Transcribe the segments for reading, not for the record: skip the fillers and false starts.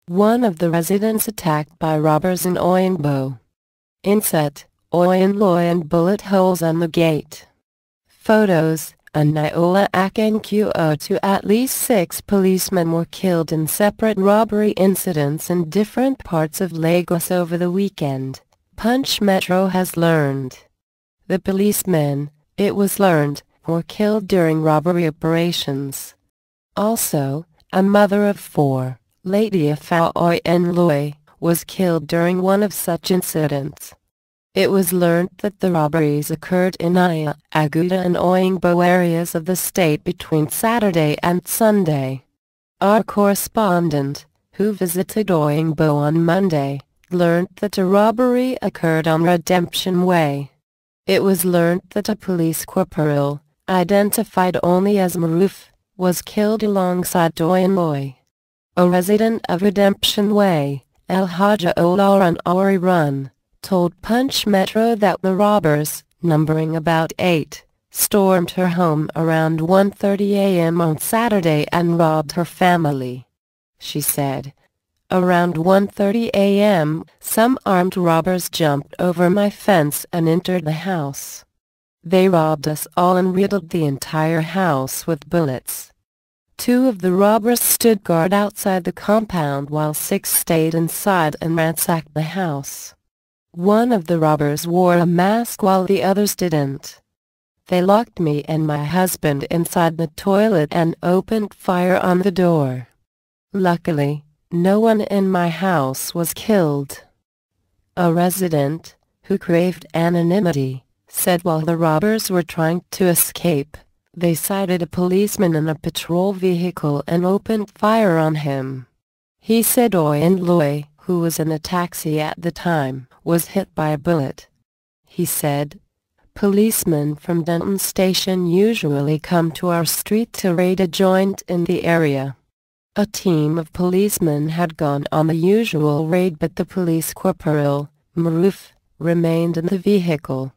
One of the residents attacked by robbers in Oyingbo. Inset, Oyinloye and bullet holes on the gate. Photos, Eniola Akinkuotu. At least 6 policemen were killed in separate robbery incidents in different parts of Lagos over the weekend, Punch Metro has learned. The policemen, it was learned, were killed during robbery operations. Also, a mother of 4, Lateefah Oyinloye, was killed during one of such incidents. It was learned that the robberies occurred in Ajah, Aguda and Oyingbo areas of the state between Saturday and Sunday. Our correspondent, who visited Oyingbo on Monday, learned that a robbery occurred on Redemption Way. It was learned that a police corporal, identified only as Moroof, was killed alongside Oyinloye. A resident of Redemption Way, Alhaja Olorun Orerun, told Punch Metro that the robbers, numbering about 8, stormed her home around 1:30 a.m. on Saturday and robbed her family. She said, "Around 1:30 a.m., some armed robbers jumped over my fence and entered the house. They robbed us all and riddled the entire house with bullets. 2 of the robbers stood guard outside the compound while 6 stayed inside and ransacked the house. One of the robbers wore a mask while the others didn't. They locked me and my husband inside the toilet and opened fire on the door. Luckily, no one in my house was killed." A resident, who craved anonymity, said while the robbers were trying to escape, they sighted a policeman in a patrol vehicle and opened fire on him. He said Oyinloye, who was in a taxi at the time, was hit by a bullet. He said, "Policemen from Denton Station usually come to our street to raid a joint in the area." A team of policemen had gone on the usual raid, but the police corporal, Moroof, remained in the vehicle.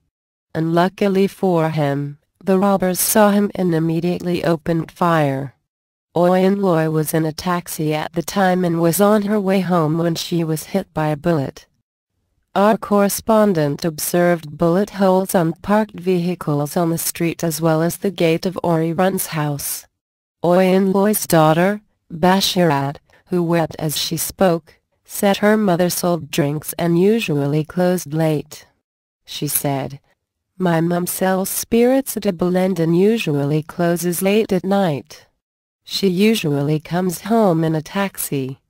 Unluckily for him, the robbers saw him and immediately opened fire. Oyinloye was in a taxi at the time and was on her way home when she was hit by a bullet. Our correspondent observed bullet holes on parked vehicles on the street as well as the gate of Orerun's house. Oyinloye's daughter, Bashirat, who wept as she spoke, said her mother sold drinks and usually closed late. She said, "My mum sells spirits at a blend and usually closes late at night. She usually comes home in a taxi.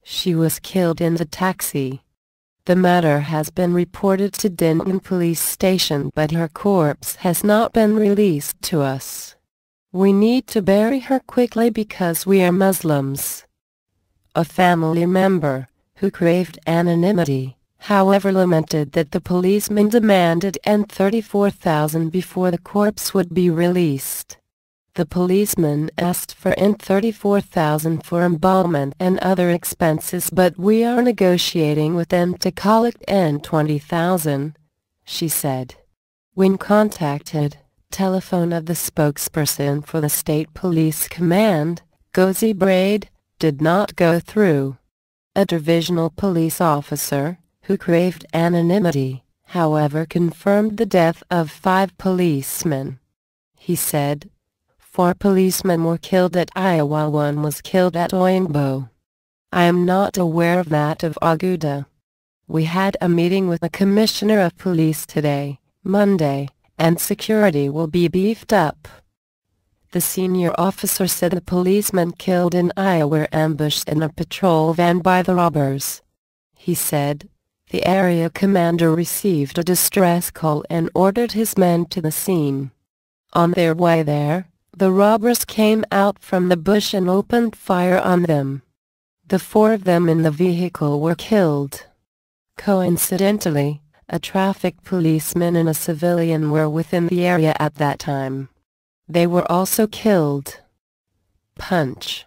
She was killed in the taxi." The matter has been reported to Denton Police Station, but her corpse has not been released to us. "We need to bury her quickly because we are Muslims." A family member, who craved anonymity, however, lamented that the policemen demanded N34,000 before the corpse would be released. The policeman asked for N34,000 for embalmment and other expenses, but we are negotiating with them to collect N20,000, she said. When contacted, telephone of the spokesperson for the State Police Command, Gozi Braid, did not go through. A divisional police officer, who craved anonymity, however, confirmed the death of 5 policemen. He said, 4 policemen were killed at Ajah while 1 was killed at Oyingbo. I am not aware of that of Aguda. We had a meeting with the Commissioner of Police today, Monday, and security will be beefed up. The senior officer said the policemen killed in Ajah were ambushed in a patrol van by the robbers. He said, the area commander received a distress call and ordered his men to the scene. On their way there, the robbers came out from the bush and opened fire on them. The 4 of them in the vehicle were killed. Coincidentally, a traffic policeman and a civilian were within the area at that time. They were also killed. Punch.